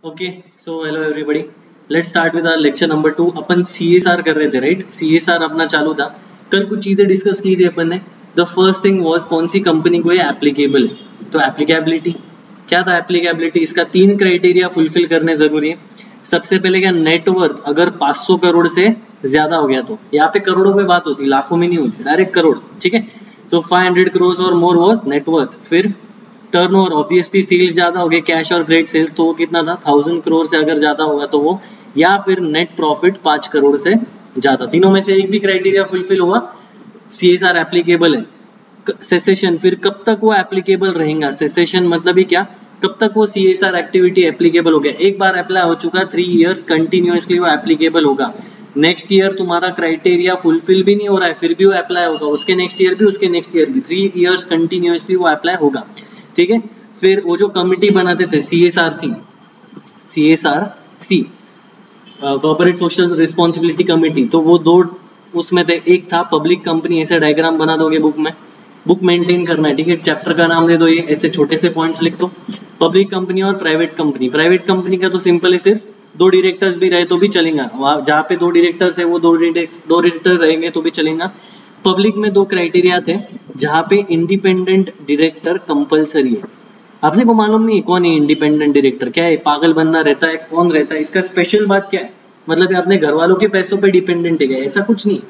Okay so hello everybody, let's start with our lecture number 2। अपन CSR कर रहे थे, राइट? सीएसआर अपना चालू था। कल कुछ चीजें डिस्कस की थी अपन ने। द फर्स्ट थिंग वाज कौन सी कंपनी को ये एप्लीकेबल है। तो एप्लीकेबिलिटी क्या था? एप्लीकेबिलिटी इसका 3 क्राइटेरिया फुलफिल करने जरूरी है। सबसे पहले क्या, नेटवर्थ अगर 500 करोड़ से ज्यादा हो गया, तो यहाँ पे करोड़ों में बात होती, लाखों में नहीं होती, डायरेक्ट करोड़, ठीक है। तो 500 करोड़ और मोर वाज नेटवर्थ। फिर टर्नओवर, ऑब्वियसली सेल्स ज्यादा हो गए, कैश और ग्रेड सेल्स, तो वो कितना था 1000 करोड़ से अगर ज्यादा होगा तो वो, या फिर नेट प्रॉफिट 5 करोड़ से ज्यादा। तीनों में से एक भी क्राइटेरिया फुलफिल हुआ, सीएसआर एप्लीकेबल है। सेसेशन, फिर कब तक वो एप्लीकेबल रहेगा? सेसेशन मतलब ही क्या, कब तक वो सीएसआर एक्टिविटी एप्लीकेबल हो गया। एक बार अप्लाई हो चुका, 3 इयर्स कंटिन्यूअसली वो एप्लीकेबल होगा। नेक्स्ट ईयर तुम्हारा क्राइटेरिया फुलफिल भी नहीं हो रहा है, फिर भी वो अप्लाई होगा, उसके नेक्स्ट ईयर भी, उसके नेक्स्ट ईयर भी, 3 इयर्स कंटिन्यूअसली वो अप्लाई होगा, ठीक है। फिर वो जो कमिटी बनाते थे सीएसआर सी कॉर्पोरेट सोशल रिस्पॉन्सिबिलिटी कमिटी, तो वो दो उसमें थे। एक था पब्लिक कंपनी, ऐसे डायग्राम बना दोगे बुक में, बुक मेंटेन करना है, ठीक है। चैप्टर का नाम दे दो, ये ऐसे छोटे से पॉइंट्स लिख दो। पब्लिक कंपनी और प्राइवेट कंपनी। प्राइवेट कंपनी का तो सिंपल है, सिर्फ 2 डायरेक्टर्स भी रहे तो भी चलेगा, वहां जहाँ पे 2 डायरेक्टर्स है वो 2 डायरेक्टर रहेंगे तो भी चलेगा। पब्लिक में 2 क्राइटेरिया थे, जहाँ पे इंडिपेंडेंट डायरेक्टर कंपलसरी है। अपने को मालूम नहीं कौन है इंडिपेंडेंट डायरेक्टर, क्या है, पागल बंदा रहता है, कौन रहता है, इसका स्पेशल बात क्या है? मतलब ये अपने घर वालों के पैसों पे डिपेंडेंट है क्या? ऐसा कुछ नहीं।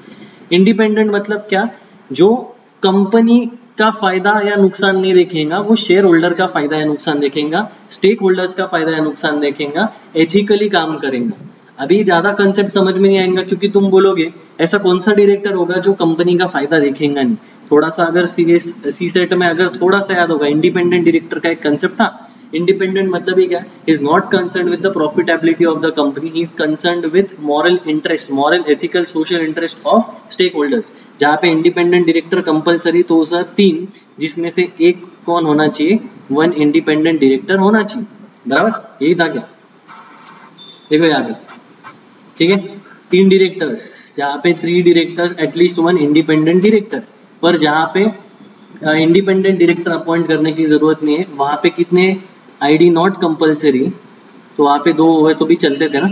इंडिपेंडेंट मतलब क्या, जो कंपनी का फायदा या नुकसान नहीं देखेगा, वो शेयर होल्डर का फायदा या नुकसान देखेगा, स्टेक होल्डर्स का फायदा या नुकसान देखेगा, एथिकली काम करेगा। अभी ज्यादा कंसेप्ट समझ में नहीं आएगा, क्योंकि तुम बोलोगे ऐसा कौन सा डायरेक्टर होगा जो कंपनी का फायदा देखेगा नहीं। थोड़ा सा अगर सीरियस सी सेट में अगर थोड़ा सा याद होगा, इंडिपेंडेंट डायरेक्टर का एक कंसेप्ट था। इंडिपेंडेंट मतलब ही क्या, is not concern with the profitability of the company, he is concern with moral interest, moral ethical social interest of stake holders. जहाँ पे इंडिपेंडेंट डायरेक्टर कंपलसरी, तो सर 3, जिसमें से एक कौन होना चाहिए, 1 इंडिपेंडेंट डायरेक्टर होना चाहिए, बराबर, यही था क्या? देखो यहाँ पे, ठीक है, 3 डायरेक्टर्स, जहाँ पे 3 डायरेक्टर्स, एटलीस्ट 1 इंडिपेंडेंट डायरेक्टर। पर जहाँ पे इंडिपेंडेंट डायरेक्टर अपॉइंट करने की जरूरत नहीं है, वहां पे कितने, आईडी नॉट कंपलसरी, तो वहां पे 2 हुए तो भी चलते थे ना,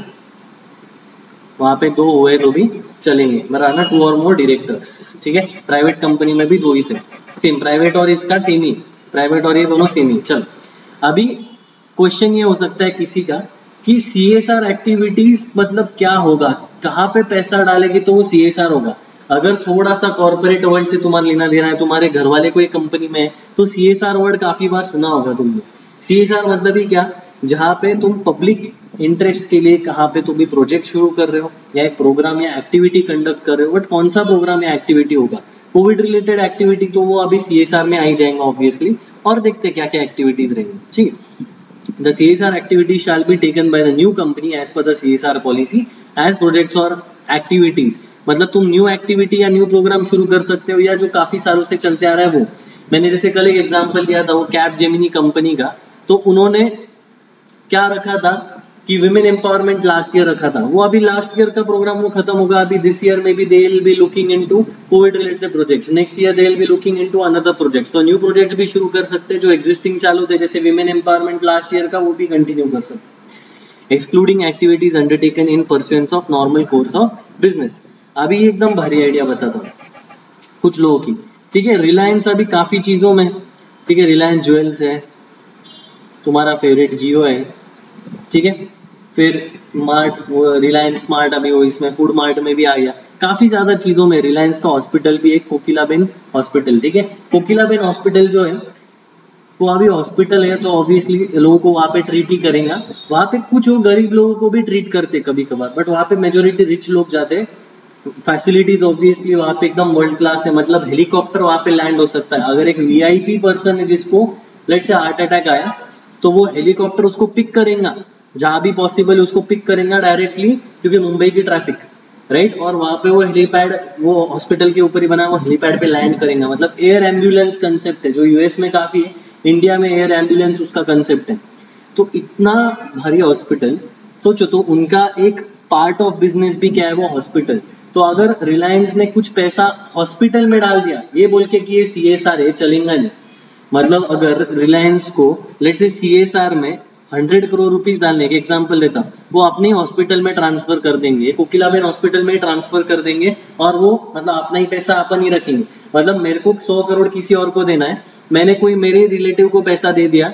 वहां पे 2 हुए तो भी चलेंगे, बराबर ना, 2 और मोर डायरेक्टर्स, ठीक है। प्राइवेट कंपनी में भी 2 ही थे, सेम प्राइवेट और इसका सेम ही, प्राइवेट और ये दोनों सेम ही। चल, अभी क्वेश्चन ये हो सकता है किसी का कि सीएसआर एक्टिविटीज मतलब क्या होगा, कहाँ पे पैसा डालेगी तो वो सीएसआर होगा। अगर थोड़ा सा कॉर्पोरेट वर्ल्ड से तुम्हारा लेना देना है, तुम्हारे घर वाले कोई कंपनी में है, तो सीएसआर वर्ड काफी बार सुना होगा तुमने। सीएसआर मतलब ही क्या, जहाँ पे तुम पब्लिक इंटरेस्ट के लिए, कहाँ पे तुम भी प्रोजेक्ट शुरू कर रहे हो या एक प्रोग्राम या एक्टिविटी कंडक्ट कर रहे हो, बट कौन सा प्रोग्राम या एक्टिविटी होगा, कोविड रिलेटेड एक्टिविटी, तो वो अभी सीएसआर में आई जाएंगे ऑब्वियसली। और देखते क्या क्या एक्टिविटीज रहेंगी, ठीक है। The CSR activity shall be taken by the new company as per the CSR policy as projects or activities। मतलब तुम न्यू एक्टिविटी या न्यू प्रोग्राम शुरू कर सकते हो, या जो काफी सालों से चलते आ रहा है वो। मैंने जैसे कल एक एग्जांपल दिया था वो कैप जेमिनी कंपनी का, तो उन्होंने क्या रखा था कि विमेन एम्पावरमेंट लास्ट ईयर रखा था, वो अभी लास्ट ईयर का प्रोग्राम वो खत्म होगा, अभी दिस ईयर में भी they will be looking into Covid related projects, next year they will be looking into another projects. तो न्यू प्रोजेक्ट्स भी शुरू कर सकते हैं, जो एग्जिस्टिंग चालू थे जैसे विमेन एम्पावरमेंट लास्ट ईयर का, वो भी कंटिन्यू कर सकते। Excluding activities undertaken in pursuance of normal course of business. अभी एकदम भारी आइडिया बताता हूँ कुछ लोगों की, ठीक है। रिलायंस अभी काफी चीजों में, ठीक है, रिलायंस ज्वेल्स है, तुम्हारा फेवरेट जियो है, ठीक है। फिर मार्ट, रिलायंस स्मार्ट अभी वो इसमें फूड मार्ट में भी आ गया, काफी ज्यादा चीजों में। रिलायंस का हॉस्पिटल भी एक कोकिलाबेन हॉस्पिटल, ठीक है। कोकिलाबेन हॉस्पिटल जो है वो अभी हॉस्पिटल है, तो ऑब्वियसली लोगों को वहां पे ट्रीट ही करेगा। वहां पे कुछ वो गरीब लोगों को भी ट्रीट करते कभी कभार, बट वहां पे मेजोरिटी रिच लोग जाते। फैसिलिटीज ऑब्वियसली वहां पे एकदम वर्ल्ड क्लास है, मतलब हेलीकॉप्टर वहां पे लैंड हो सकता है। अगर एक वीआईपी पर्सन है जिसको लेट से हार्ट अटैक आया, तो वो हेलीकॉप्टर उसको पिक करेगा, जहां भी पॉसिबल उसको पिक करेगा डायरेक्टली, क्योंकि मुंबई की ट्रैफिक, राइट। और वहां पे वो हेलीपैड, वो हॉस्पिटल के ऊपर ही बना, वो हेलीपैड पे लैंड करेगा। मतलब एयर एम्बुलेंस कंसेप्ट है, जो यूएस में काफी है, इंडिया में एयर एम्बुलेंस उसका कंसेप्ट है। तो इतना भारी हॉस्पिटल, सोचो, तो उनका एक पार्ट ऑफ बिजनेस भी क्या है, वो हॉस्पिटल। तो अगर रिलायंस ने कुछ पैसा हॉस्पिटल में डाल दिया, ये बोल के कि ये सीएसआर है, चलेगा नहीं। मतलब अगर रिलायंस को लेट्स से सीएसआर में 100 करोड़ रुपीस डालने के एग्जाम्पल देता हूँ, वो अपने हॉस्पिटल में ट्रांसफर कर देंगे, कोकिलाबेन हॉस्पिटल में ट्रांसफर कर देंगे और वो मतलब अपना ही पैसा अपन ही रखेंगे। मतलब मेरे को 100 करोड़ किसी और को देना है, मैंने कोई मेरे रिलेटिव को पैसा दे दिया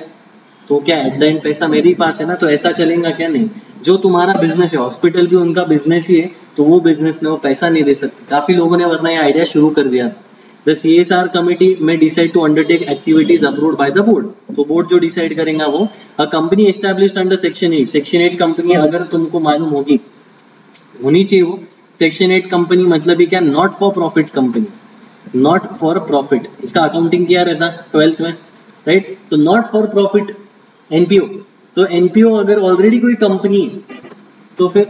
तो क्या एट द एंड पैसा मेरे ही पास है ना, तो ऐसा चलेगा क्या? नहीं। जो तुम्हारा बिजनेस है, हॉस्पिटल भी उनका बिजनेस ही है, तो वो बिजनेस में वो पैसा नहीं दे सकते। काफी लोगों ने वरना ये आइडिया शुरू कर दिया। द CSR कमिटी में decide to undertake activities approved by the board. तो बोर्ड जो डिसाइड करेगा वो, a company established under section 8, section 8 company अगर तुमको मालूम होगी, होनी चाहिए वो। सेक्शन 8 कंपनी मतलब ही क्या? Not for profit company, not for profit. इसका अकाउंटिंग क्या रहता है 12th में, राइट? तो नॉट फॉर प्रॉफिट एनपीओ। तो एनपीओ अगर ऑलरेडी कोई कंपनी है तो फिर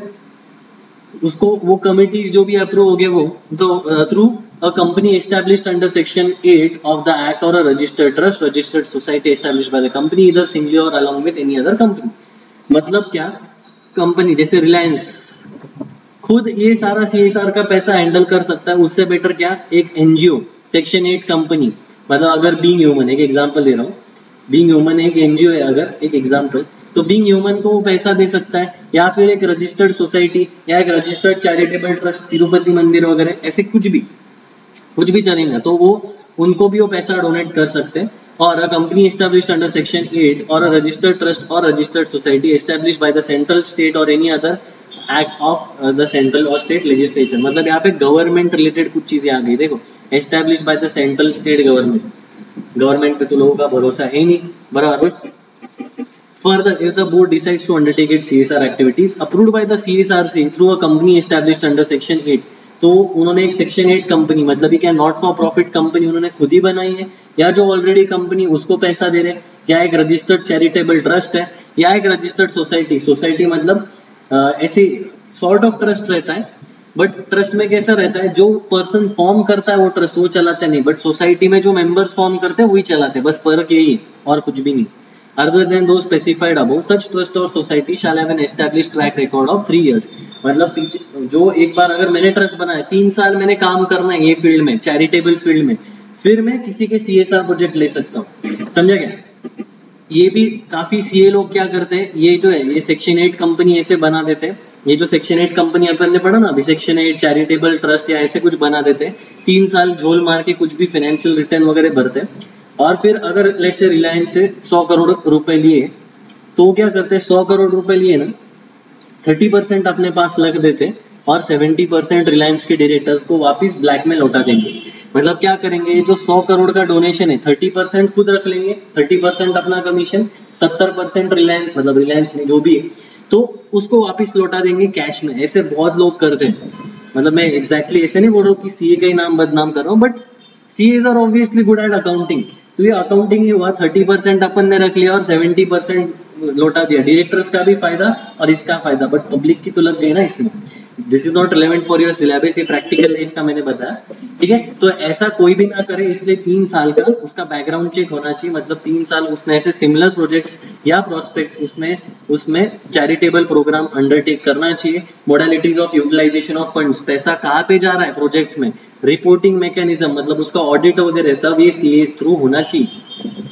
उसको वो कमिटीज जो भी अप्रूव हो गए वो, तो through a company established under section 8 of the act or a registered trust, registered society established by the company either singly or along with any other company. मतलब क्या? कंपनी जैसे रिलायंस खुद ये सारा CSR का पैसा हैंडल कर सकता है, उससे बेटर क्या एक एनजीओ सेक्शन 8 कंपनी। मतलब अगर बीइंग ह्यूमन, एक एग्जांपल दे रहा हूँ, बीइंग ह्यूमन एक एनजीओ है अगर, एक एग्जांपल, तो बीइंग ह्यूमन को वो पैसा दे सकता है, या फिर एक रजिस्टर्ड सोसाइटी या एक रजिस्टर्ड चैरिटेबल ट्रस्ट, तिरुपति मंदिर वगैरह, ऐसे कुछ भी चलेगा, तो वो उनको भी वो पैसा डोनेट कर सकते हैं। Or a company established under section 8 or a registered trust or registered society established by the central state or any other act of the central or state legislature. मतलब यहाँ पे गवर्नमेंट रिलेटेड कुछ चीजें आ गई। देखो, established by the central state government, government पे तो लोगों का भरोसा है ही नहीं, बराबर। Further, if the board decides to undertake its CSR activities approved by the CSRC through a company established under section 8, तो उन्होंने एक सेक्शन 8 कंपनी, मतलब क्या नॉट फॉर प्रॉफिट कंपनी उन्होंने खुद ही बनाई है, या जो ऑलरेडी कंपनी उसको पैसा दे रहे, या एक रजिस्टर्ड चैरिटेबल ट्रस्ट है, या एक रजिस्टर्ड सोसाइटी। सोसाइटी मतलब ऐसे सॉर्ट ऑफ ट्रस्ट रहता है, बट ट्रस्ट में कैसा रहता है, जो पर्सन फॉर्म करता है वो ट्रस्ट वो चलाता नहीं, बट सोसाइटी में जो मेंबर्स फॉर्म करते हैं वही चलाते हैं, बस फर्क यही है और कुछ भी नहीं। Other than those specified above, such trust or society shall have an established track record of 3 years। मतलब पीछे जो एक बार अगर मैंने ट्रस्ट बनाया, 3 साल मैंने काम करना है ये फील्ड में, चैरिटेबल फील्ड में, फिर मैं किसी के CSR प्रोजेक्ट ले सकता हूँ। समझा क्या? ये भी काफी सीए लोग क्या करते हैं, ये जो है ये सेक्शन 8 कंपनी ऐसे बना देते हैं। ये जो सेक्शन 8 कंपनी अपन ने पढ़ा ना अभी, सेक्शन 8 चैरिटेबल ट्रस्ट या ऐसे कुछ बना देते हैं, 3 साल झोल मार के कुछ भी फाइनेंशियल रिटर्न वगैरह भरते हैं, और फिर अगर लेट्स से रिलायंस से 100 करोड़ रुपए लिए, तो क्या करते हैं, 100 करोड़ रुपए लिए ना, 30% अपने पास रख देते और 70% रिलायंस के डायरेक्टर्स को वापस ब्लैक में लौटा देंगे। मतलब क्या करेंगे, जो 100 करोड़ का डोनेशन है 30% खुद रख लेंगे, 30% अपना कमीशन, 70% रिलायंस, मतलब रिलायंस में जो भी है, तो उसको वापस लौटा देंगे कैश में। ऐसे बहुत लोग करते हैं। मतलब मैं एग्जैक्टली ऐसे नहीं बोल रहा हूँ कि सीए का ही नाम बदनाम कर रहा हूँ, but CAs are obviously good at accounting. तो ये अकाउंटिंग ही हुआ, 30% अपन ने रख लिया और 70% लौटा दिया। डायरेक्टर्स का भी फायदा और इसका फायदा, बट पब्लिक की तो लग गई ना इसमें। This is not relevant for your syllabus, ये प्रैक्टिकल लाइफ का मैंने बताया, ठीक है। तो ऐसा कोई भी ना करे, इसलिए 3 साल का उसका बैकग्राउंड चेक होना चाहिए। मतलब 3 साल उसने ऐसे सिमिलर प्रोजेक्ट्स या प्रोस्पेक्ट्स उसमें चैरिटेबल प्रोग्राम अंडरटेक करना चाहिए। Modalities of utilization of funds, पैसा कहाँ पे जा रहा है प्रोजेक्ट्स में, रिपोर्टिंग मैकेनिज्म, मतलब उसका ऑडिट वगैरह सब ये सीए थ्रू होना चाहिए।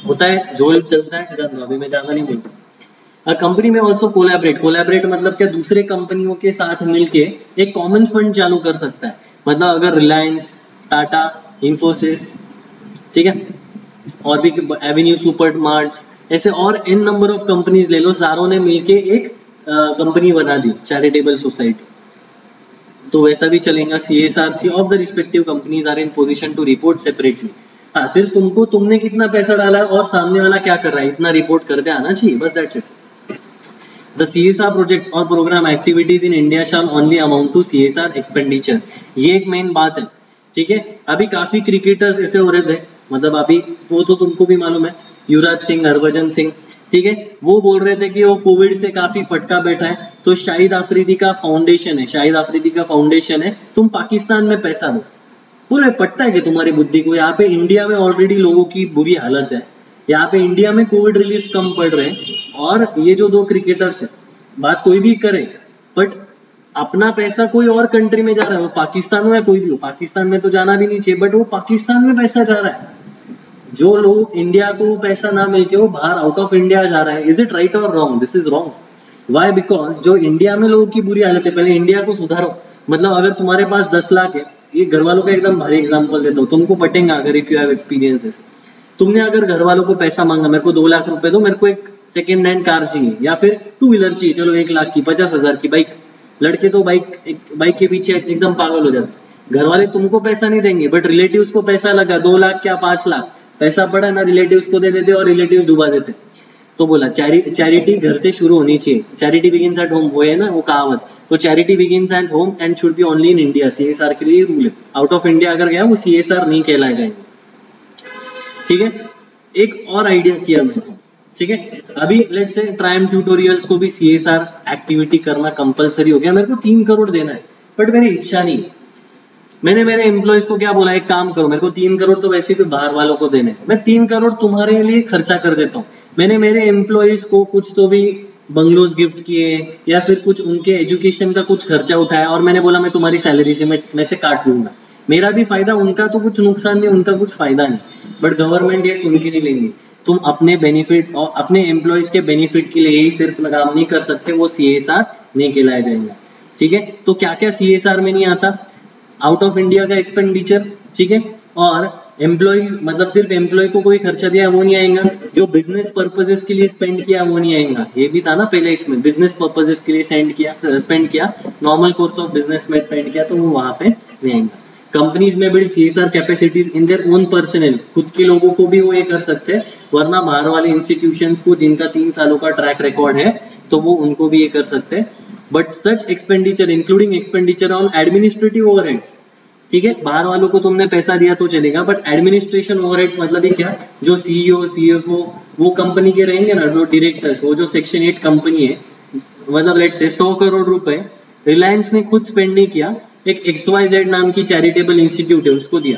होता है, झोल चलता है, अभी मैं ज्यादा नहीं बोलता। कंपनी में ऑल्सो कोलैबोरेट मतलब क्या, दूसरे कंपनियों के साथ मिलके एक कॉमन फंड चालू कर सकता है। मतलब अगर रिलायंस, टाटा, इंफोसिस, ठीक है, और भी एवेन्यू सुपर मार्ट्स, ऐसे और इन नंबर ऑफ कंपनीज ले लो, सारों ने मिलके एक कंपनी बना दी चैरिटेबल सोसाइटी, तो वैसा भी चलेगा। CSRC of the respective companies are in position to report separately. हाँ, सिर्फ तुमने कितना पैसा डाला है और सामने वाला क्या कर रहा है, इतना रिपोर्ट करके आना चाहिए, बस that's it. The CSR projects or program activities in India shall only amount to CSR expenditure। ये एक मेन बात है, ठीक है। अभी काफी क्रिकेटर्स ऐसे हो रहे थे, मतलब अभी वो तो तुमको भी मालूम है, युवराज सिंह, हरभजन सिंह, ठीक है, वो बोल रहे थे कि वो कोविड से काफी फटका बैठा है, तो शाहिद आफरीदी का फाउंडेशन है, तुम पाकिस्तान में पैसा दो। बोले पटता है कि तुम्हारी बुद्धि को, यहाँ पे इंडिया में ऑलरेडी लोगों की बुरी हालत है, यहाँ पे इंडिया में कोविड रिलीफ कम पड़ रहे हैं, और ये जो 2 क्रिकेटर्स है, बात कोई भी करे, बट अपना पैसा कोई और कंट्री में जा रहा है, वो पाकिस्तान में कोई भी हो, पाकिस्तान में तो जाना भी नहीं चाहिए, बट वो पाकिस्तान में पैसा जा रहा है। जो लोग इंडिया को पैसा ना मिलके वो बाहर आउट ऑफ इंडिया जा रहा है, इज इट राइट और wrong? This is wrong. Why? Because जो इंडिया में लोगों की बुरी हालत है, पहले इंडिया को सुधारो। मतलब अगर तुम्हारे पास 10 लाख है, ये घर वालों का एकदम भारी एग्जाम्पल देता हूँ, तुमको पटेगा अगर if you have experience this. तुमने अगर घर वालों को पैसा मांगा, मेरे को 2 लाख रुपए दो, मेरे को एक सेकेंड हैंड कार चाहिए या फिर 2 व्हीलर चाहिए, चलो 1 लाख की, 50,000 की बाइक। लड़के तो बाइक के पीछे एकदम पागल हो जाते। घर वाले तुमको पैसा नहीं देंगे, बट रिलेटिव्स को पैसा लगा, 2 लाख क्या 5 लाख पैसा पड़ा ना, रिलेटिव्स को दे देते और रिलेटिव डुबा देते। तो बोला चैरिटी घर से शुरू होनी चाहिए। चैरिटी बिगिंस एट होम, वो है ना वो कहावत। तो charity begins at home and should be only in India. CSR के लिए रूल है, आउट ऑफ इंडिया अगर गया वो सीएसआर नहीं कहलाए जाएंगे। ठीक है, एक और आइडिया किया मैंने। ठीक है, अभी लेट्स से ट्राइम ट्यूटोरियल्स को भी सीएसआर एक्टिविटी करना कंपलसरी हो गया। मेरे को 3 करोड़ देना है, बट मेरी इच्छा नहीं। मैंने मेरे एम्प्लॉयज को क्या बोला, एक काम करो, मेरे को 3 करोड़ तो वैसे भी बाहर वालों को देने, मैं 3 करोड़ तुम्हारे लिए खर्चा कर देता हूँ। मैंने मेरे एम्प्लॉयज को कुछ तो भी बंगलोज गिफ्ट किए या फिर कुछ उनके एजुकेशन का कुछ खर्चा उठाया, और मैंने बोला मैं तुम्हारी सैलरी से मैं से काट लूंगा। मेरा भी फायदा, उनका तो कुछ नुकसान नहीं, उनका कुछ फायदा नहीं। बट गवर्नमेंट ये सुन के नहीं लेंगे। तुम अपने बेनिफिट और अपने एम्प्लॉयज के बेनिफिट के लिए ही सिर्फ काम नहीं कर सकते, वो सीएसआर नहीं कहलाया जाएगा। ठीक है, तो क्या क्या सीएसआर में नहीं आता? आउट ऑफ इंडिया का एक्सपेंडिचर, ठीक है, और एम्प्लॉइज मतलब सिर्फ एम्प्लॉय को कोई खर्चा दिया वो नहीं आएगा, जो बिजनेस पर्पजेस के लिए स्पेंड किया वो नहीं आएगा। ये भी था ना पहले इसमें, बिजनेस पर्पजेस के लिए स्पेंड किया, नॉर्मल कोर्स ऑफ बिजनेस में स्पेंड किया, तो वो वहां पे नहीं आएगा। कंपनीज में build CSR capacities in their own personal, खुद के लोगों को भी वो ये कर सकते हैं, वरना बाहर वाले इंस्टीट्यूशंस को जिनका 3 सालों का ट्रैक रिकॉर्ड है तो वो उनको भी ये कर सकते हैं। But such expenditure including expenditure on administrative overheads, ठीक है, बाहर वालों को तुमने पैसा दिया तो चलेगा, बट एडमिनिस्ट्रेशन ओवरहेड्स मतलब ये क्या, जो सीईओ सीएफओ वो कंपनी के रहेंगे ना, जो डायरेक्टर्स, वो जो सेक्शन 8 कंपनी है, मतलब लेट्स से 100 करोड़ रुपए रिलायंस ने खुद स्पेंड नहीं किया, एक XYZ नाम की चैरिटेबल इंस्टीट्यूट है उसको दिया,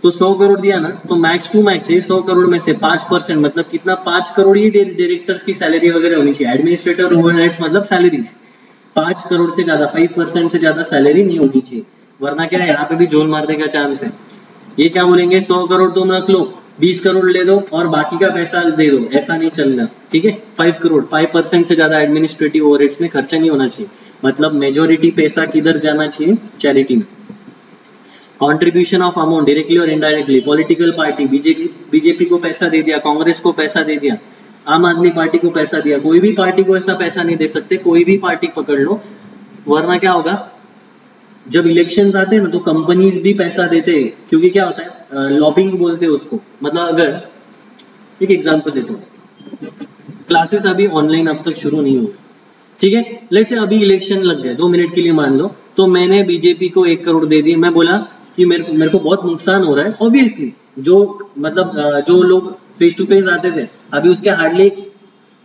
तो 100 करोड़ दिया ना, तो मैक्स टू मैक्स 100 करोड़ में से 5% मतलब कितना, 5 करोड़ ही डायरेक्टर्स की सैलरी वगैरह होनी चाहिए। एडमिनिस्ट्रेटर ओवरहेड्स मतलब सैलरीज, 5 करोड़ से ज्यादा, 5% से ज्यादा सैलरी नहीं होनी चाहिए, वरना क्या है यहाँ पे भी जोल मारने का चांस है। ये क्या बोलेंगे, 100 करोड़ तुम रख लो, 20 करोड़ ले दो और बाकी का पैसा दे दो, ऐसा नहीं चलना। ठीक है, 5 करोड़, 5% से ज्यादा एडमिनिस्ट्रेटिव ओवरहेड्स में खर्चा नहीं होना चाहिए। मतलब मेजोरिटी पैसा किधर जाना चाहिए, चैरिटी में। कंट्रीब्यूशन ऑफ अमाउंट डायरेक्टली और इनडायरेक्टली, पॉलिटिकल पार्टी, बीजेपी को पैसा दे दिया, कांग्रेस को पैसा दे दिया, आम आदमी पार्टी को पैसा दिया, कोई भी पार्टी को ऐसा पैसा नहीं दे सकते, कोई भी पार्टी पकड़ लो, वरना क्या होगा, जब इलेक्शंस आते हैं ना तो कंपनीज भी पैसा देते हैं, क्योंकि क्या होता है, लॉबिंग बोलते हैं उसको। मतलब अगर एक एग्जांपल देता हूँ, क्लासेस अभी ऑनलाइन अब तक शुरू नहीं हुई, ठीक है, लेट्स से अभी इलेक्शन लग गए, 2 मिनट के लिए मान लो, तो मैंने बीजेपी को 1 करोड़ दे दिए, मैं बोला कि मेरे को बहुत नुकसान हो रहा है, ऑब्वियसली जो मतलब जो लोग फेस टू फेस आते थे, अभी उसके हार्डली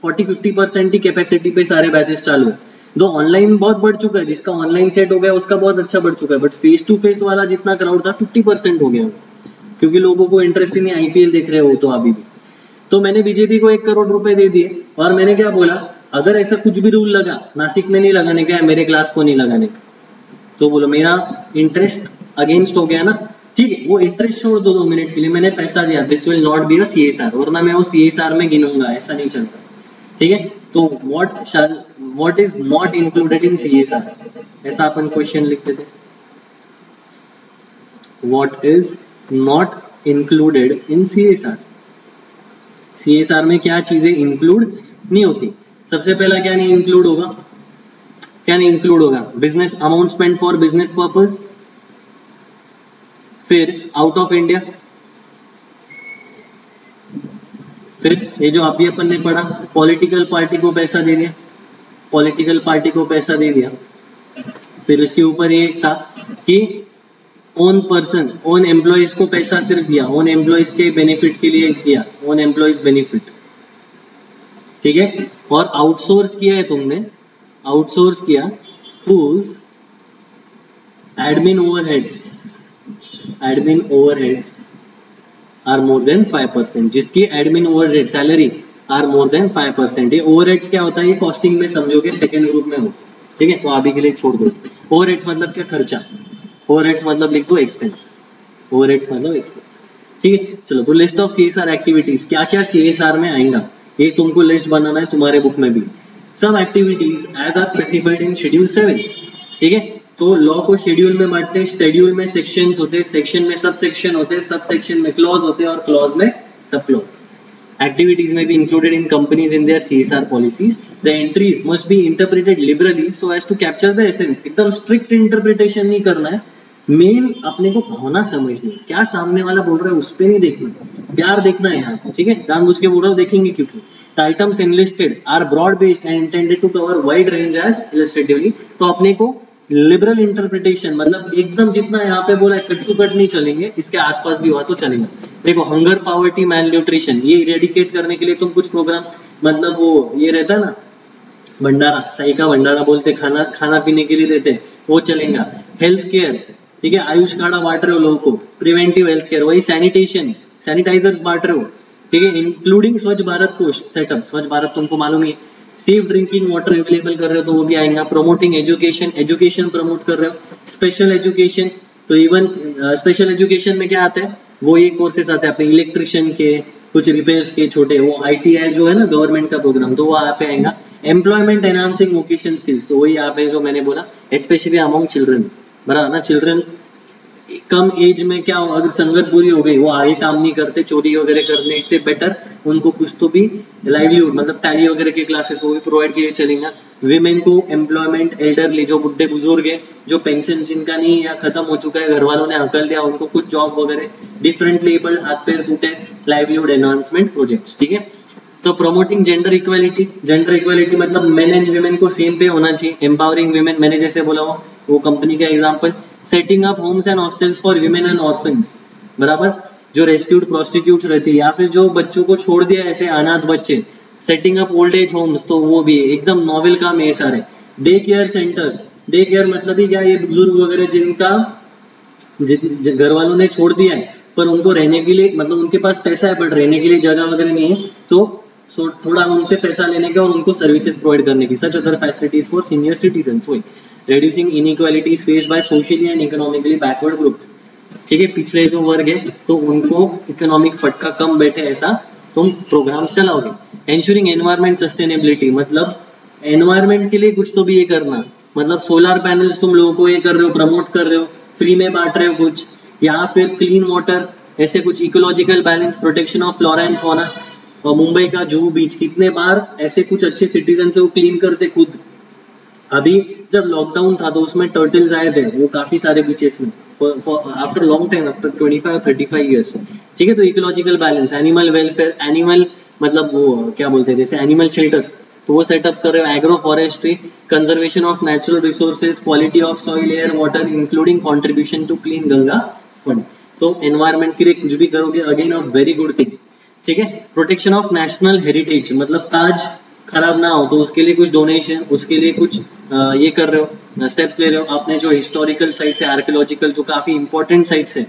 40-50% ही कैपेसिटी पे सारे बैचेस चालू है। दो ऑनलाइन बहुत बढ़ चुका है, जिसका ऑनलाइन सेट हो गया उसका बहुत अच्छा बढ़ चुका है, बट फेस टू फेस वाला जितना क्राउड था 50% हो गया, क्योंकि लोगों को इंटरेस्ट ही नहीं, आईपीएल देख रहे हो तो अभी भी। तो मैंने बीजेपी को 1 करोड़ रुपए दे दिए, और मैंने क्या बोला, अगर ऐसा कुछ भी रूल लगा, नासिक में नहीं लगाने का है, मेरे क्लास को नहीं लगाने का, तो बोलो मेरा इंटरेस्ट अगेंस्ट हो गया ना। ठीक है, वो इंटरेस्ट छोड़ दो 2 मिनट के लिए, मैंने पैसा दिया, this will not be a CSR, वरना मैं वो सीएसआर में गिनूंगा, ऐसा नहीं चलता। ठीक है, तो what is not included in CSR, ऐसा अपन क्वेश्चन लिखते थे, what is not included in CSR. CSR में क्या चीजें इंक्लूड नहीं होती, सबसे पहला क्या नहीं इंक्लूड होगा, क्या नहीं इंक्लूड होगा, business amount spend for business purpose, फिर आउट ऑफ इंडिया, फिर ये जो अभी अपन ने पढ़ा, पॉलिटिकल पार्टी को पैसा दे दिया, पॉलिटिकल पार्टी को पैसा दे दिया, फिर इसके ऊपर ये था कि ओन पर्सन, ओन एम्प्लॉइज को पैसा सिर्फ दिया, ओन एम्प्लॉइज के बेनिफिट के लिए दिया, ओन एम्प्लॉइज बेनिफिट, ठीक है, और आउटसोर्स किया है तुमने, आउटसोर्स किया whose admin overheads are more than 5%, जिसकी admin overhead salary are more than 5%। ये ओवरहेड्स क्या होता है, ये कॉस्टिंग में समझोगे, सेकेंड ग्रुप में हो, ठीक है, तो अभी के लिए छोड़ दो। ओवरहेड्स मतलब क्या, खर्चा, ओवरहेड्स मतलब लिख दो एक्सपेंस, ओवरहेड्स मतलब एक्सपेंस। ठीक है। चलो, तो लिस्ट ऑफ CSR एक्टिविटीज, क्या क्या CSR में आएगा ये तुमको लिस्ट बनाना है तुम्हारे बुक में भी। सब activities as are specified in schedule 7, ठीक है। तो लॉ को शेड्यूल में बांटते हैं, शेड्यूल में सेक्शंस होते हैं, सेक्शन में सब सेक्शन होते हैं, सब सेक्शन में क्लॉज होते हैं और क्लॉज में sub clause. Activities may be included in companies in their CSR policies. The entries must be interpreted liberally so as to capture the essence. एकदम strict interpretation नहीं करना है, मेन अपने को भावना समझनी है, क्या सामने वाला बोल रहा है उस पर नहीं देखना, प्यार देखना है यहाँ पे, ठीक है। जानबूझ के बोल रहा हूँ देखेंगे क्योंकि the items enlisted are broad based and intended to cover wide range as illustratively. तो अपने को लिबरल इंटरप्रिटेशन मतलब एकदम जितना यहाँ पे बोला है कट टू कट नहीं चलेंगे, इसके आसपास भी हुआ तो चलेगा। देखो, हंगर, पावर्टी, मैल न्यूट्रिशन, ये इरेडिकेट करने के लिए तुम कुछ प्रोग्राम मतलब वो ये रहता है ना भंडारा, सही का भंडारा बोलते, खाना पीने के लिए देते, वो चलेगा। हेल्थ केयर, ठीक है, आयुष काढ़ा बांट रहे हो लोगों को, प्रिवेंटिव हेल्थ केयर, वही सैनिटेशन, सैनिटाइजर्स बांट रहे हो, ठीक है, इंक्लूडिंग स्वच्छ भारत कोष सेटअप, स्वच्छ भारत तुमको मालूम ही है। सेफ ड्रिंकिंग वाटर अवेलेबल कर रहे हो तो वो भी आएगा। प्रोमोटिंग एजुकेशन, एजुकेशन प्रमोट कर रहे हो। स्पेशल एजुकेशन, तो इवन स्पेशल एजुकेशन में क्या आता है, वो ये कोर्सेस आते हैं अपने इलेक्ट्रिशियन के, कुछ रिपेयर्स के छोटे, वो ITI जो है ना गवर्नमेंट का प्रोग्राम, तो वो यहाँ पे आएगा। एम्प्लॉयमेंट एनहांसिंग वोकेशन स्किल्स, तो वही यहाँ पे जो मैंने बोला स्पेशली अमंग चिल्ड्रन, बराबर ना। चिल्ड्रन कम एज में क्या हो, अगर संगत बुरी हो गई, वो आगे काम नहीं करते, चोरी वगैरह करने से बेटर उनको कुछ तो भी लाइवलीहुड मतलब टैली वगैरह के क्लासेस वो भी प्रोवाइड किए चलेगा। विमेन को एम्प्लॉयमेंट, एल्डरली जो बुढ़े बुजुर्ग है, जो पेंशन जिनका नहीं या खत्म हो चुका है, घर वालों ने हकल दिया, उनको कुछ जॉब वगैरह, डिफरेंटली एबल्ड, हाथ पैर टूटे, लाइवलीहुड एनहांसमेंट प्रोजेक्ट्स, ठीक है। तो promoting gender equality, gender equality मतलब मेन एंड वीमेन को सेम पे होना चाहिए। एम्पावरिंग वीमेन, मैंने जैसे बोला वो कंपनी का example. Setting up homes and hostels for women and orphans, बराबर, जो रेस्क्यूड प्रोस्टिट्यूट रहती है या फिर जो बच्चों को छोड़ दिया ऐसे अनाथ बच्चे, setting up old age homes, तो वो भी एकदम नॉवेल काम है सारे। Day care centres, day care मतलब ही क्या, ये बुजुर्ग वगैरह जिनका घर वालों ने छोड़ दिया है पर उनको रहने के लिए मतलब उनके पास पैसा है बट रहने के लिए जगह वगैरह नहीं है, तो थोड़ा उनसे पैसा लेने का और उनको सर्विसेज प्रोवाइड करने की। Such other facilities for senior citizen, reducing inequalities faced by socially and economically backward groups, ठीक है। पिछले जो वर्ग है तो उनको इकोनॉमिक फटका कम बैठे ऐसा तुम प्रोग्राम चलाओगे। एंश्योरिंग एनवायरमेंट सस्टेनेबिलिटी मतलब एनवायरमेंट के लिए कुछ तो भी ये करना, मतलब सोलर पैनल्स तुम लोगों को ये कर रहे हो, प्रमोट कर रहे हो, फ्री में बांट रहे हो कुछ, या फिर क्लीन वाटर, ऐसे कुछ ecological balance, protection of flora and fauna. और मुंबई का जुहू बीच कितने बार ऐसे कुछ अच्छे सिटीजन से वो क्लीन करते खुद। अभी जब लॉकडाउन था तो उसमें टर्टल्स आए थे वो काफी सारे बीचेस में after long time, after 25-35 years, ठीक है। तो ecological balance, animal welfare, animal मतलब वो क्या बोलते हैं जैसे एनिमल शेल्टर्स, तो वो सेटअप कर रहे हो। Agro forestry, conservation of natural resources, quality of soil, air, water, including contribution to clean Ganga fund. तो एनवायरमेंट के लिए कुछ भी करोगे again a very good thing, ठीक है। प्रोटेक्शन ऑफ नेशनल हेरिटेज मतलब ताज खराब ना हो तो उसके लिए कुछ डोनेशन, उसके लिए कुछ ये कर रहे हो, स्टेप्स ले रहे हो। आपने जो हिस्टोरिकल साइट्स है, आर्कियोलॉजिकल जो काफी इंपॉर्टेंट साइट्स है,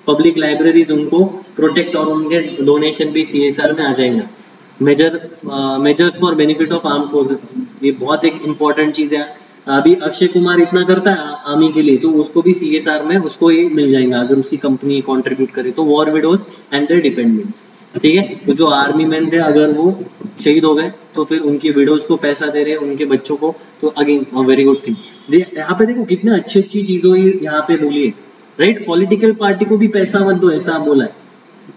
पब्लिक लाइब्रेरीज, उनको प्रोटेक्ट और उनके डोनेशन भी CSR में आ जाएगा। Measures for benefit of arm forces, ये बहुत एक इंपॉर्टेंट चीज है। अभी अक्षय कुमार इतना करता है आर्मी के लिए तो उसको भी CSR में उसको ये मिल जाएगा अगर उसकी कंपनी कंट्रीब्यूट करे तो। War widows and their dependents, ठीक है। तो जो आर्मी मैन थे अगर वो शहीद हो गए तो फिर उनकी विडोज को पैसा दे रहे हैं, उनके बच्चों को, तो अगेन वेरी गुड थिंग। यहाँ पे देखो कितने अच्छी अच्छी चीजों यहाँ पे बोली है, राइट। पॉलिटिकल पार्टी को भी पैसा मत दो ऐसा बोला है,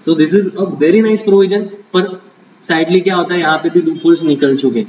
so this is a very nice provision. पर साइडली क्या होता है यहाँ पे भी लूपहोल्स निकल चुके,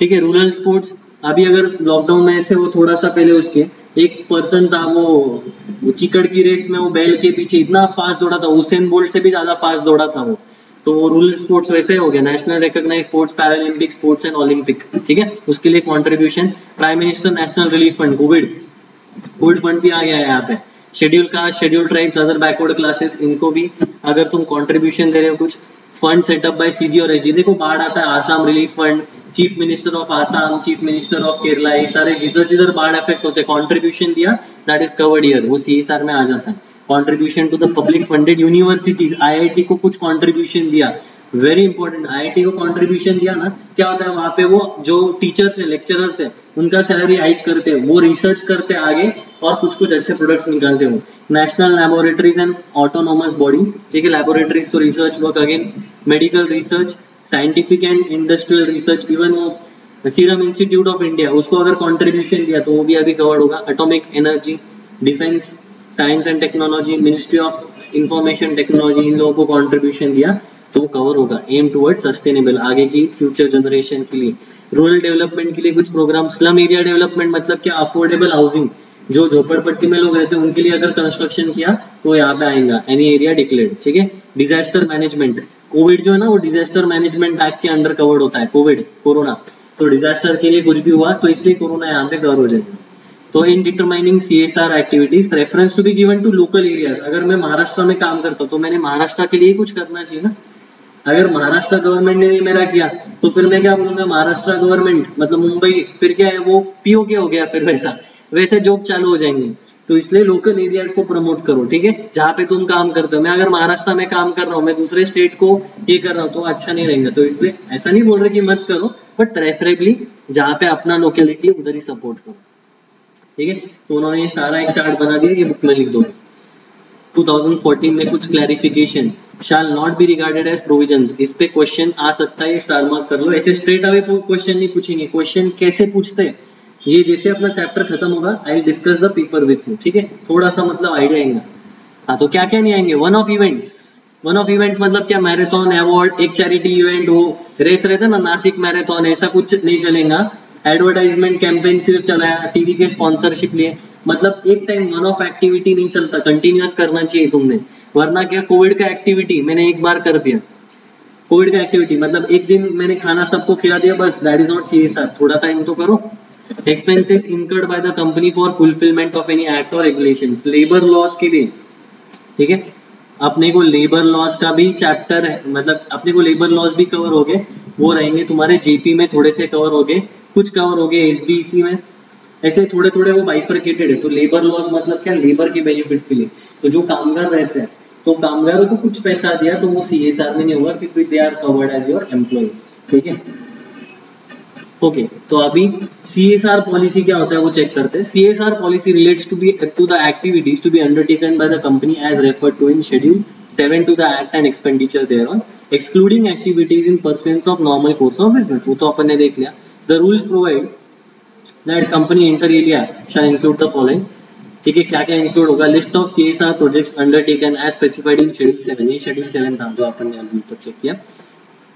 ठीक है। रूरल स्पोर्ट्स, अभी अगर लॉकडाउन में ऐसे वो थोड़ा सा पहले उसके एक पर्सन था वो चिकड़ की रेस में वो बैल के पीछे इतना फास्ट दौड़ा था, हुसैन बोल्ट से भी ज्यादा फास्ट दौड़ा था वो, तो वो रूरल स्पोर्ट्स वैसे हो गया, national recognise sports, Paralympic sports and Olympic, ठीक है। उसके लिए contribution. Prime minister national relief fund, Covid fund भी आ गया है यहाँ पे। Schedule caste, schedule tribes, other backward classes, इनको भी अगर तुम कंट्रीब्यूशन दे रहे हो कुछ। फंड सेटअप बाय CG और SG, देखो बाढ़ आता है Assam relief fund, chief minister of Assam, chief minister of Kerala, ये सारे जिधर जिधर बाढ़ इफेक्ट होते हैं कंट्रीब्यूशन दिया, दैट इज कवर्ड हियर, वो CSR में आ जाता है। Contribution to the public funded universities, IIT को कुछ कंट्रीब्यूशन दिया, वेरी इंपॉर्टेंट। आईआईटी को कंट्रीब्यूशन दिया ना, क्या होता है वहां पे वो जो टीचर्स है, लेक्चरर्स है, उनका सैलरी हाइक करते हैं, वो रिसर्च करते आगे और कुछ कुछ अच्छे प्रोडक्ट्स निकालते हो। National laboratories and autonomous bodies, ठीक है, लैबोरेटरीज तो research work again, medical research, scientific and industrial research, even वो सीरम इंस्टीट्यूट ऑफ इंडिया, उसको अगर कंट्रीब्यूशन दिया तो वो भी अभी कवर्ड होगा। Atomic energy, defence, science and technology, ministry of information technology, इन लोगों को कंट्रीब्यूशन दिया तो वो कवर होगा। एम टुवर्ड सस्टेनेबल, आगे की फ्यूचर जनरेशन के लिए। रूरल डेवलपमेंट के लिए कुछ प्रोग्राम, स्लम एरिया डेवलपमेंट मतलब क्या, अफोर्डेबल हाउसिंग, जो झोपड़पट्टी में लोग रहते हैं उनके लिए अगर कंस्ट्रक्शन किया तो यहाँ पे आएगा। एनी एरिया डिक्लेयर्ड, ठीक है। डिजास्टर मैनेजमेंट, कोविड जो है ना वो डिजास्टर मैनेजमेंट एक्ट के अंडर कवर्ड होता है। कोविड, कोरोना, तो डिजास्टर के लिए कुछ भी हुआ तो इसलिए कोरोना यहाँ पे कवर हो जाएगा। तो in determining CSR activities, preference to be given to local areas. अगर मैं महाराष्ट्र में काम करता हूँ तो मैंने महाराष्ट्र के लिए कुछ करना चाहिए ना। अगर महाराष्ट्र गवर्नमेंट ने मेरा किया तो फिर मैं क्या बोलूंगा, महाराष्ट्र गवर्नमेंट मतलब मुंबई, फिर क्या है वो POK हो गया, फिर वैसे जॉब चालू हो जाएंगे। तो इसलिए लोकल एरियाज को प्रमोट करो, ठीक है, जहाँ पे तुम काम करते हो। मैं अगर महाराष्ट्र में काम कर रहा हूँ, मैं दूसरे स्टेट को ये कर रहा हूँ तो अच्छा नहीं रहेगा। तो इसलिए ऐसा नहीं बोल रहे कि मत करो, बट प्रेफरेबली जहाँ पे अपना लोकेलिटी उधर ही सपोर्ट करो, ठीक है। तो उन्होंने ये सारा एक चार्ट बना दिया, ये बुक में लिख दो। 2014 में कुछ clarification, shall not be regarded as provisions, इस पे क्वेश्चन आ सकता है, स्टार मार्क कर लो। ऐसे स्ट्रेट अवे क्वेश्चन नहीं पूछेंगे। क्वेश्चन कैसे पूछते हैं ये जैसे अपना चैप्टर खत्म होगा, I discuss the paper with you, ठीक है, थोड़ा सा मतलब आइडिया आएगा। हाँ, तो क्या क्या नहीं आएंगे, one of events, one of events मतलब क्या, मैराथन, अवार्ड, एक चैरिटी इवेंट हो, रेस रहता है ना नासिक मैराथन, ऐसा कुछ नहीं चलेगा। एडवर्टाइजमेंट कैंपेन सिर्फ चलाया, टीवी के स्पॉन्सरशिप लिए, मतलब एक टाइम वन ऑफ एक्टिविटी नहीं चलता, कंटिन्यूअस करना चाहिए तुमने। वरना क्या, कोविड का एक्टिविटी मैंने एक बार कर दिया, कोविड का एक्टिविटी मतलब एक दिन मैंने खाना सबको खिला दिया, बस दैट इज नॉट CSR, थोड़ा टाइम तो करो। Expenses incurred by the company for fulfilment of any act और रेगुलेशंस, लेबर लॉस के लिए, ठीक है। अपने को लेबर लॉस का भी चैप्टर है, मतलब अपने को लेबर लॉस भी कवर हो गए, वो रहेंगे तुम्हारे JP में, थोड़े से कवर हो गए, कुछ कवर हो गए SBC में, ऐसे थोड़े थोड़े वो बाइफरकेटेड है। तो लेबर लॉस मतलब क्या, लेबर के बेनिफिट के लिए, तो जो कामगार रहते हैं तो कामगारों को कुछ पैसा दिया तो वो CSR में नहीं होगा, क्योंकि they are covered as your employees, ठीक है। ओके, तो अभी CSR पॉलिसी क्या होता है वो चेक करते हैं। CSR policy relates to the activities to be undertaken by the company as referred to in schedule 7 to the act and expenditure thereon, excluding activities in pursuance of normal course of business, वो तो अपन ने देख लिया। The rules provide that company inter alia shall include the following, ठीक है, क्या क्या इंक्लूड होगा, list of CSR projects undertaken as specified in schedule 7, ये शेड्यूल 7 था जो अपन ने अभी तक चेक किया।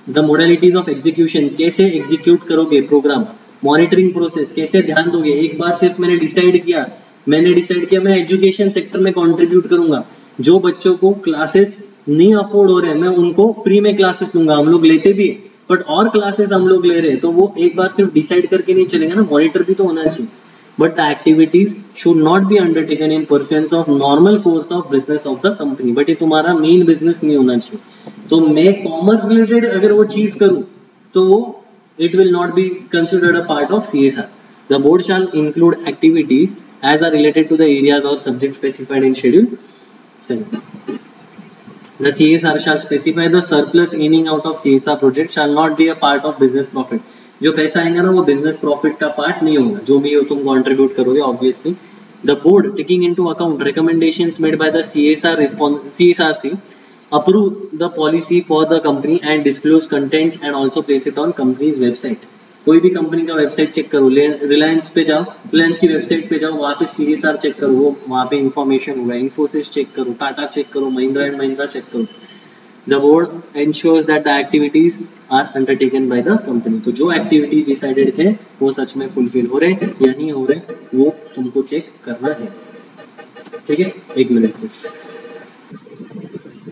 द मोडालिटीज ऑफ एग्जीक्यूशन, कैसे एग्जीक्यूट करोगे प्रोग्राम, मॉनिटरिंग प्रोसेस, कैसे ध्यान दोगे। एक बार सिर्फ मैंने डिसाइड किया मैं एजुकेशन सेक्टर में कंट्रीब्यूट करूंगा, जो बच्चों को क्लासेस नहीं अफोर्ड हो रहे हैं मैं उनको फ्री में क्लासेस दूंगा, हम लोग लेते भी है, बट और क्लासेस हम लोग ले रहे हैं, तो वो एक बार सिर्फ डिसाइड करके नहीं चलेगा ना, मॉनिटर भी तो होना चाहिए। But the activities should not be undertaken in pursuance of normal course of business of the company. But ये तुम्हारा मेन बिजनेस नहीं होना चाहिए। तो मैं कॉमर्स रिलेटेड अगर वो चीज करूं तो वो it will not be considered a part of CSR. The board shall include activities as are related to the areas or subjects specified in schedule 7. The CSR shall specify the surplus earning out of CSR project shall not be a part of business profit. जो पैसा आएगा ना वो business profit का part नहीं होगा, जो भी हो तुम कंट्रीब्यूट करोगे obviously. The board taking into account recommendations made by the CSRC approve the policy for the company and disclose contents and also place it on company's website. कोई भी कंपनी का वेबसाइट चेक करो, रिलायंस पे जाओ, रिलायंस की website पे जाओ, वहाँ पे CSR चेक करो, वो वहाँ पे इंफॉर्मेशन होगा। इन्फोसिस चेक करो, टाटा चेक करो, महिंद्रा एंड महिंद्रा चेक करो। The board ensures that the activities are undertaken by the company. तो जो एक्टिविटीज डिसाइडेड थे वो सच में फुलफिल हो रहे या नहीं हो रहे वो तुमको चेक करना है, ठीक है। एक मिनट से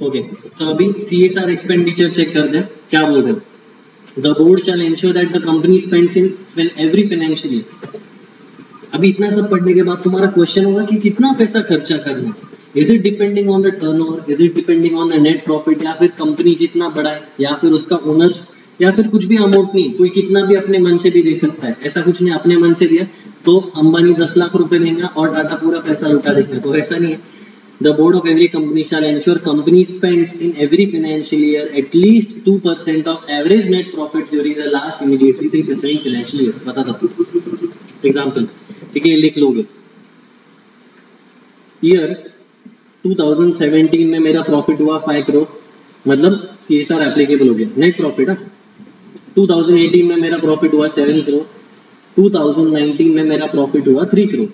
ओके, तो अभी CSR एक्सपेंडिचर चेक कर दे, क्या बोल रहे हैं। The board shall ensure that the company spends in every financial year. अभी इतना सब पढ़ने के बाद तुम्हारा क्वेश्चन होगा कि कितना पैसा खर्चा करना है। Is it depending on the turnover? Is it depending on the net profit? या फिर कंपनी जितना बड़ा है या फिर उसका ओनर्स, या फिर कुछ भी अमाउंट नहीं, कोई कितना भी अपने मन से भी दे सकता है। ऐसा कुछ नहीं, अपने मन से दिया तो अंबानी 10 लाख रुपए देगा और टाटा पूरा पैसा लुटा देगा, तो ऐसा नहीं है। The board of every company shall ensure company spends in every financial year at least 2% of average net profits during the last immediately 3 preceding financial years. बता दो एग्जाम्पल, ठीक है, लिख लोगे। ईयर 2017 में मेरा प्रॉफिट हुआ 5 करोड़, मतलब CSR एप्लीकेबल हो गया, नेट प्रॉफिट। 2018 में मेरा प्रॉफिट हुआ 7 करोड़, 2019 में मेरा प्रॉफिट हुआ 3 करोड़।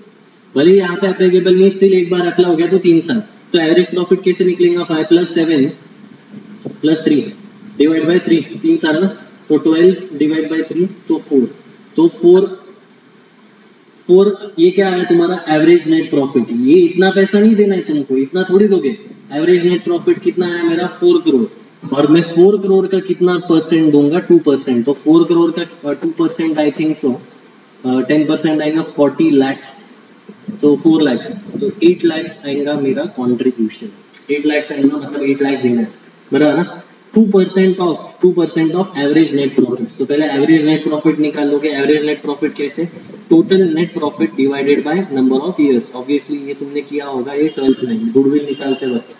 भले यहाँ पे एप्लीकेबल नहीं, स्टिल एक बार अप्लाई हो गया तो 3 साल। तो एवरेज प्रॉफिट कैसे निकलेगा? 5 + 7 + 3 डिवाइड बाय 3, 3 साल ना, तो 12 डिवाइड बाय 3 तो 4, तो 4 ये क्या आया तुम्हारा? Average net profit. ये इतना पैसा नहीं देना है तुमको, इतना थोड़ी दोगे। एवरेज नेट प्रॉफिट कितना आया मेरा? 4 करोड़, और मैं 4 करोड़ का कितना परसेंट दूंगा? 2%। तो 4 करोड़ का 2% आई थिंक सो 10% आएगा 40 lakhs, तो 4 lakhs, तो 8 lakhs आएगा मेरा कॉन्ट्रीब्यूशन। 8 lakhs आएगा, मतलब 8 lakhs देना है, बराबर ना। 2% ऑफ एवरेज नेट प्रॉफिट। तो पहले एवरेज नेट प्रॉफिट निकाल लोगे। एवरेज नेट प्रॉफिट कैसे? Total net profit divided by number of years. Obviously ये तुमने किया होगा ये 12th में गुडविल निकालते वक्त।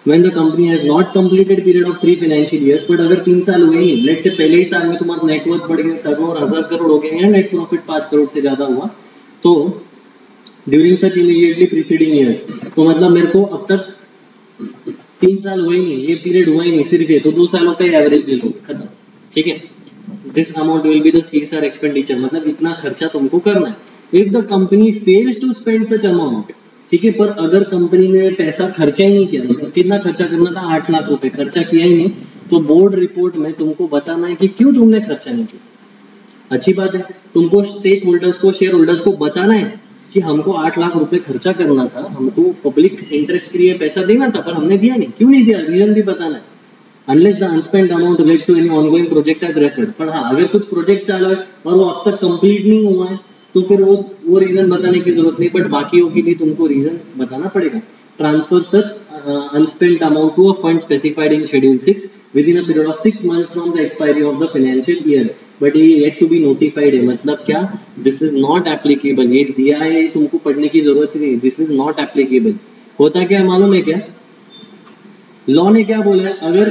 When the company has not completed period of 3 financial years, but अगर 3 साल हुए ही, लेट से पहले ही साल में तुम्हारा नेटवर्थ बढ़ गया, टर्नओवर 1000 करोड़ हो गया, या नेट प्रॉफिट 5 करोड़ से ज्यादा हुआ, तो during such immediately preceding years, तो मतलब मेरे को अब तक 3 साल हुए ही नहीं, ये पीरियड हुआ ही नहीं, सिर्फ ये, तो 2 सालों का एवरेज ले लो, खत्म, ठीक है। This amount will be the CSR expenditure, मतलब इतना खर्चा तुमको करना है। If the company fails to spend such amount, ठीक है, पर अगर कंपनी ने पैसा खर्चा ही नहीं किया, मतलब कितना खर्चा करना था? 8 लाख रुपए, खर्चा किया ही नहीं, तो बोर्ड रिपोर्ट में तुमको बताना है कि क्यों तुमने खर्चा नहीं किया। अच्छी बात है, तुमको स्टेक होल्डर्स को, शेयर होल्डर्स को बताना है कि हमको 8 लाख रुपए खर्चा करना था, हमको पब्लिक इंटरेस्ट के लिए पैसा देना था, पर हमने दिया नहीं, क्यों नहीं दिया, रीजन भी बताना है। Unless the unspent amount relates to any ongoing project as referred. पर हाँ, अगर कुछ प्रोजेक्ट चालू है और वो अब तक कंप्लीट नहीं हुआ है, तो फिर वो रीजन बताने की जरूरत नहीं, बट बाकियों के लिए तुमको रीजन बताना पड़ेगा। Transfer such unspent amount to a fund specified in schedule 6 within a period of 6 months from the expiry of the financial year, but ये येट टू बी नोटिफाइड है। मतलब क्या? This is not applicable. ये दिया है, तुमको पढ़ने की जरूरत नहीं, दिस इज नॉट एप्लीकेबल। होता क्या मालूम है क्या? लॉ ने क्या बोला है? अगर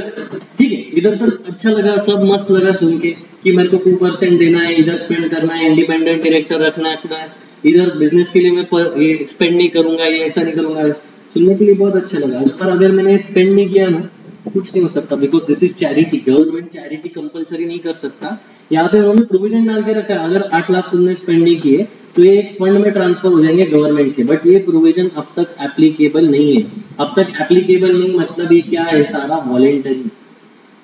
ठीक है, इधर तक अच्छा लगा, सब मस्त लगा सुन के कि मेरे को 2% देना है, इधर स्पेंड करना है, इंडिपेंडेंट डायरेक्टर रखना है, इधर बिजनेस के लिए मैं ये स्पेंड नहीं करूंगा, ये ऐसा नहीं करूंगा, सुनने के लिए बहुत अच्छा लगा। पर अगर मैंने स्पेंड नहीं किया ना, कुछ नहीं हो सकता, because this is charity. Government charity compulsory नहीं कर सकता। यहाँ पे उन्होंने प्रोविजन डाल के रखा है, अगर 8 लाख तुमने स्पेंड नहीं किए तो ये एक फंड में ट्रांसफर हो जाएंगे गवर्नमेंट के, बट ये प्रोविजन अब तक एप्लीकेबल नहीं है। अब तक एप्लीकेबल नहीं मतलब ये क्या है? सारा वॉलेंटरी,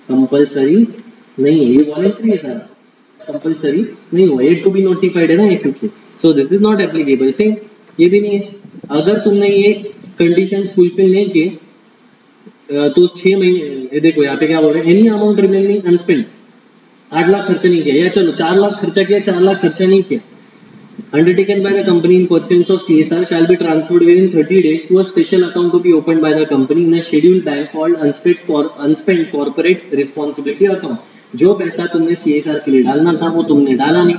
कंपलसरी नहीं है, ये वॉलेंटरी है, सारा कंपलसरी नहीं हुआ, ये टू बी नोटिफाइड है ना, ये क्योंकि so this is not applicable. Same ये भी नहीं है, अगर तुमने ये कंडीशन फुलफिल नहीं किए तो 6 महीने, ये देखो यहाँ पे क्या बोल रहे हैं, एनी अमाउंट रिमेनिंग अनस्पेंड, 8 लाख खर्चा नहीं किया, या चलो 4 लाख खर्चा किया, 4 लाख खर्चा नहीं किया, undertaken by the company in pursuance of CSR shall be transferred within 30 days to a special account to be opened by the company in a scheduled bank called unspent corporate responsibility account। जो पैसा तुमने CSR के लिए डालना था वो तुमने डाला नहीं,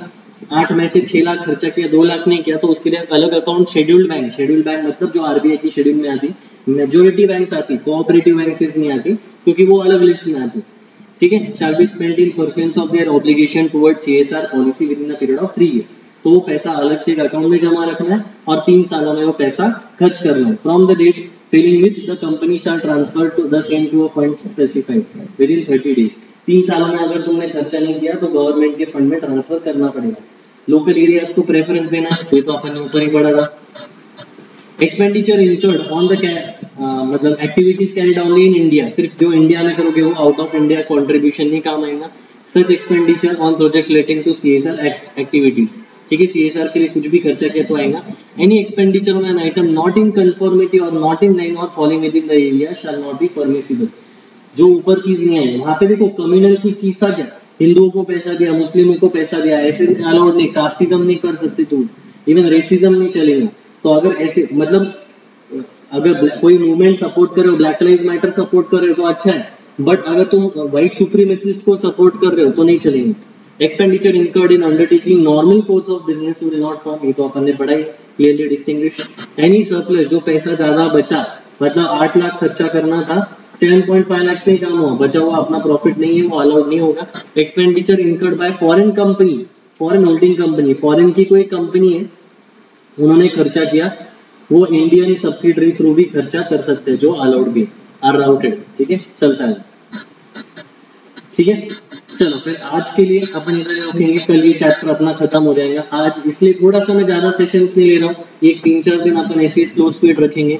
8 में से 6 लाख खर्चा किया, 2 लाख नहीं किया, तो उसके लिए अलग अकाउंट शेड्यूल्ड बैंक मतलब जो RBI की शेड्यूल में आती, मेजोरिटी बैंक्स आती, कोऑपरेटिव बैंक्स नहीं आती क्योंकि वो अलग लिस्ट में आती, ठीक है। shall be spent in pursuance of their obligation towards CSR policy within a period of 3 years। तो वो पैसा अलग से एक अकाउंट में जमा रखना है और 3 सालों में वो पैसा खर्च करना है। From the date feeling which the company shall transfer to the same to a fund specified with in 30 days. 3 सालों में अगर तुमने खर्चा नहीं किया तो गवर्नमेंट के फंड में ट्रांसफर करना पड़ेगा। लोकल एरियाज को प्रेफरेंस देना है, ये तो अपन ने ऊपर ही पढ़ा था। एक्सपेंडिचर इंकर्ड ऑन द मतलब activities carried only in India, सिर्फ जो इंडिया में करोगे वो आउट ऑफ इंडिया कंट्रीब्यूशन नहीं काम आएगा। Such expenditure on projects relating to CSR activities, ठीक है, CSR के लिए कुछ भी खर्चा किया तो आएगा। Any expenditure on an item not in conformity और नॉट इन लाइन और following with in the area shell not B permissible. जो ऊपर चीज नहीं आई वहां पे देखो, कम्युनल कुछ चीज था क्या, हिंदुओं को पैसा दिया, मुस्लिमों को पैसा दिया, ऐसे अलाउड नहीं, कास्टिज्म नहीं कर सकते तुम, इवन रेसिज्म नहीं चलेगा। तो अगर ऐसे मतलब अगर कोई मूवमेंट सपोर्ट कर रहे हो, ब्लैक लाइव्स मैटर सपोर्ट कर रहे हो तो अच्छा है, बट अगर तुम व्हाइट सुप्रीमेसिस्ट को सपोर्ट कर रहे हो तो नहीं चलेगा। Expenditure incurred in undertaking normal course of business will not form, ये तो अपन ने पढ़ा ही, क्लियरली डिस्टिंग्विश। एनी सरप्लस, जो पैसा ज्यादा बचा मतलब 8 लाख खर्चा करना था, 7.5 लाख में ही काम हुआ, बचा हुआ अपना प्रॉफिट नहीं है, वो अलाउड नहीं होगा। Expenditure incurred by foreign company, foreign holding company, foreign की कोई कंपनी है, उन्होंने खर्चा किया, वो इंडियन सब्सिडरी थ्रू भी खर्चा कर सकते हैं, जो अलाउड भी आर राउटेड, ठीक है, चलता है, ठीक है। चलो फिर आज के लिए अपन इधर रोकेंगे, कल ये चैप्टर अपना खत्म हो जाएगा आज, इसलिए थोड़ा सा मैं ज्यादा सेशंस नहीं ले रहा हूँ, एक 3-4 दिन अपन ऐसे ही स्लो स्पीड रखेंगे।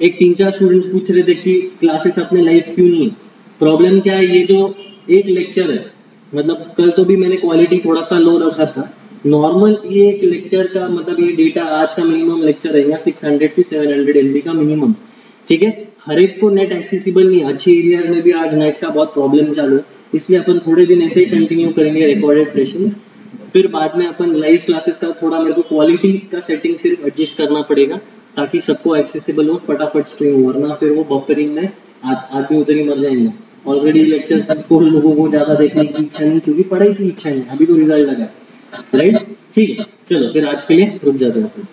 एक 3-4 स्टूडेंट्स पूछ रहे थे कि क्लासेस अपने लाइव क्यों नहीं है, प्रॉब्लम क्या है, ये जो एक लेक्चर है, मतलब कल तो भी मैंने क्वालिटी थोड़ा सा लो रखा था, नॉर्मल ये एक लेक्चर का मतलब ये डेटा आज का मिनिमम लेक्चर रहेगा 600 to 700 MB का मिनिमम, ठीक है। हर एक को नेट एक्सेसिबल नहीं, अच्छे एरियाज में भी आज नेट का बहुत प्रॉब्लम चालू है, इसलिए अपन थोड़े दिन ऐसे ही कंटिन्यू करेंगे रिकॉर्डेड सेशंस, फिर बाद में अपन लाइव क्लासेस का थोड़ा मेरे को क्वालिटी का सेटिंग सिर्फ एडजस्ट करना पड़ेगा, ताकि सबको एक्सेसिबल हो, फटाफट स्ट्रीम हो, वरना फिर वो बफरिंग में आदमी उधर ही मर जाएंगे। ऑलरेडी लेक्चर्स को लोगों को ज्यादा देखने की इच्छा नहीं, क्योंकि पढ़ाई की इच्छा नहीं, अभी तो रिजल्ट लगा, राइट, ठीक है। चलो फिर आज के लिए रुक जाते हैं।